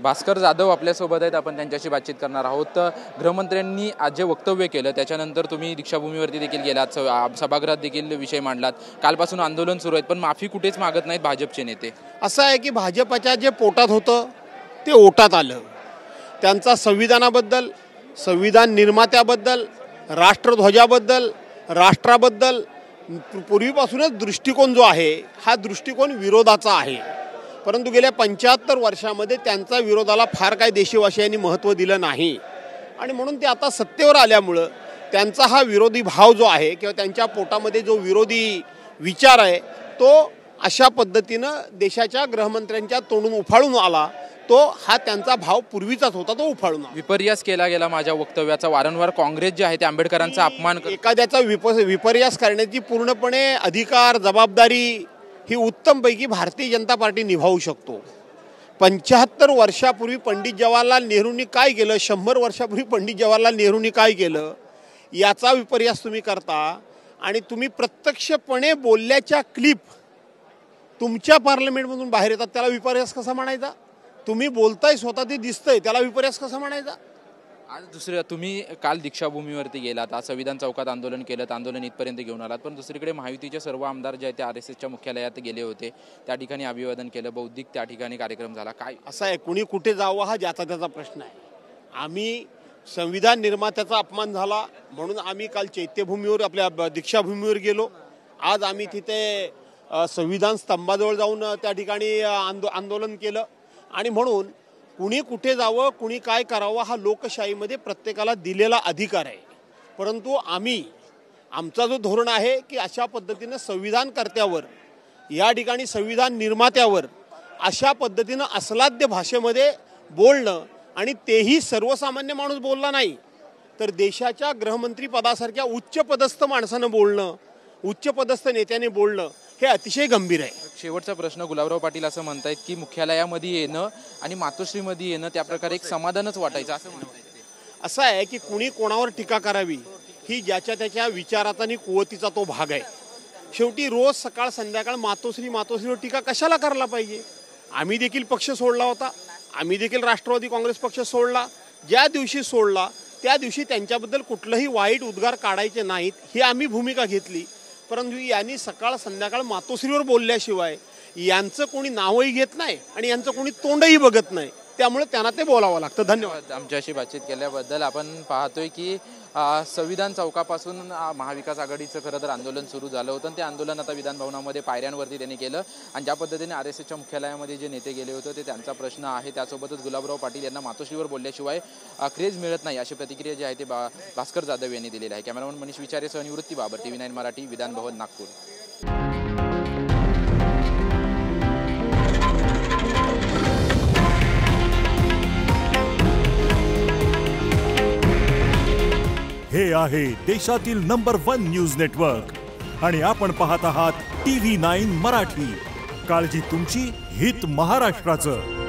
भास्कर जाधव आपल्यासोबत आहेत, आपण त्यांच्याशी बातचीत करणार आहोत। गृहमंत्र्यांनी आज जे वक्तव्य केलं त्याच्यानंतर तुम्ही दीक्षाभूमीवरती देखील गेलात, सभागृहात देखील विषय मांडलात। कालपासून आंदोलन सुरू आहे, पण माफी कुठेच मागत नाहीत भाजपचे नेते। असं आहे की भाजपच्या जे पोटात होतं ते ओटात आलं। त्यांचा संविधानाबद्दल, संविधान निर्मात्याबद्दल, राष्ट्रध्वजाबद्दल, राष्ट्राबद्दल पूर्वीपासूनच दृष्टिकोन जो आहे हा दृष्टिकोन विरोधाचा आहे। परंतु गेल्या 75 वर्षामध्ये त्यांचा विरोधाला फार काही देशवासियांनी महत्त्व दिलं नाही आणि म्हणून ते आता सत्तेवर आल्यामुळं त्यांचा हा विरोधी भाव जो आहे किंवा त्यांच्या पोटामध्ये जो विरोधी विचार आहे तो अशा पद्धतीनं देशाच्या गृहमंत्र्यांच्या तोंडून उफाळून आला। तो हा त्यांचा भाव पूर्वीचाच होता, तो उफाळून आला। विपर्यास केला गेला माझ्या वक्तव्याचा। वारंवार काँग्रेस जे आहे ते आंबेडकरांचा अपमान एखाद्याचा विपर्यास करण्याची पूर्णपणे अधिकार, जबाबदारी ही उत्तमपैकी भारतीय जनता पार्टी निभावू शकतो। 75 वर्षापूर्वी पंडित जवाहरलाल नेहरूंनी काय केलं, 100 वर्षापूर्वी पंडित जवाहरलाल नेहरूंनी काय केलं याचा विपर्यास तुम्ही करता आणि तुम्ही प्रत्यक्षपणे बोलल्याच्या क्लिप तुमच्या पार्लमेंटमधून बाहेर येतात, त्याला विपर्यास कसा म्हणायचा? तुम्ही बोलताय स्वतः ते दिसतंय, त्याला विपर्यास कसा म्हणायचा? आज दुसऱ्या तुम्ही काल दीक्षाभूमीवरती गेलात, आज संविधान चौकात आंदोलन केलं, आंदोलन इथपर्यंत घेऊन आलात, पण दुसरीकडे महायुतीचे सर्व आमदार जे आहेत ते RSSच्या मुख्यालयात गेले होते, त्या ठिकाणी अभिवादन केलं, बौद्धिक त्या ठिकाणी कार्यक्रम झाला। काय असं आहे, कुणी कुठे जावं हा ज्याचा त्याचा प्रश्न आहे। आम्ही संविधान निर्मात्याचा अपमान झाला म्हणून आम्ही काल चैत्यभूमीवर, आपल्या दीक्षाभूमीवर गेलो। आज आम्ही तिथे संविधान स्तंभाजवळ जाऊन त्या ठिकाणी आंदोलन केलं आणि म्हणून कुणी कुठे जावं, कुणी काय करावं हा लोकशाहीमध्ये प्रत्येकाला दिलेला अधिकार आहे। परंतु आमचा जो धोरण आहे की अशा पद्धतीनं संविधानकर्त्यावर, या ठिकाणी संविधान निर्मात्यावर अशा पद्धतीनं अश्लाघ्य भाषेमध्ये बोलणं आणि तेही सर्वसामान्य माणूस बोलला नाही तर देशाच्या गृहमंत्री पदासारख्या उच्चपदस्थ माणसानं बोलणं, उच्चपदस्थ नेत्याने बोलणं हे अतिशय गंभीर आहे। शेवटचा प्रश्न, गुलाबराव पाटील असं म्हणतायत की मुख्यालयामध्ये येणं आणि मातोश्रीमध्ये येणं त्या प्रकारे एक समाधानच वाटायचं असं म्हणतायत। असं आहे की कुणी कोणावर टीका करावी ही ज्याच्या त्याच्या विचाराचा आणि कुवतीचा तो भाग आहे। शेवटी रोज सकाळ संध्याकाळ मातोश्रीवर टीका कशाला करायला पाहिजे? आम्ही देखील पक्ष सोडला होता, आम्ही देखील राष्ट्रवादी काँग्रेस पक्ष सोडला। ज्या दिवशी सोडला त्या दिवशी त्यांच्याबद्दल कुठलंही वाईट उद्गार काढायचे नाहीत ही आम्ही भूमिका घेतली। परंतु यांनी सकाळ संध्याकाळ मातोश्रीवर बोलल्याशिवाय यांचं कोणी नावही घेत नाही आणि यांचं कोणी तोंडही बघत नाही, त्यामुळे त्यांना ते बोलावं लागतं। धन्यवाद आमच्याशी बातचीत केल्याबद्दल। आपण पाहतोय की संविधान चौकापासून महाविकास आघाडीचं खरं तर आंदोलन सुरू झालं होतं। ते आंदोलन आता विधानभवनामध्ये पायऱ्यांवरती त्यांनी केलं आणि ज्या पद्धतीने RSSच्या मुख्यालयामध्ये जे नेते गेले होते ते त्यांचा प्रश्न आहे। त्यासोबतच गुलाबराव पाटील यांना मातोश्रीवर बोलल्याशिवाय क्रेज मिळत नाही अशी प्रतिक्रिया जी आहे ते भास्कर जाधव यांनी दिलेली आहे। कॅमेरामन मनीष विचारेसह निवृत्ती बाबर, TV9 मराठी, विधानभवन, नागपूर। हे आहे देशातील नंबर 1 न्यूज नेटवर्क आणि आपण पाहत आहात TV9 मराठी। काळजी तुमची, हित महाराष्ट्राचं।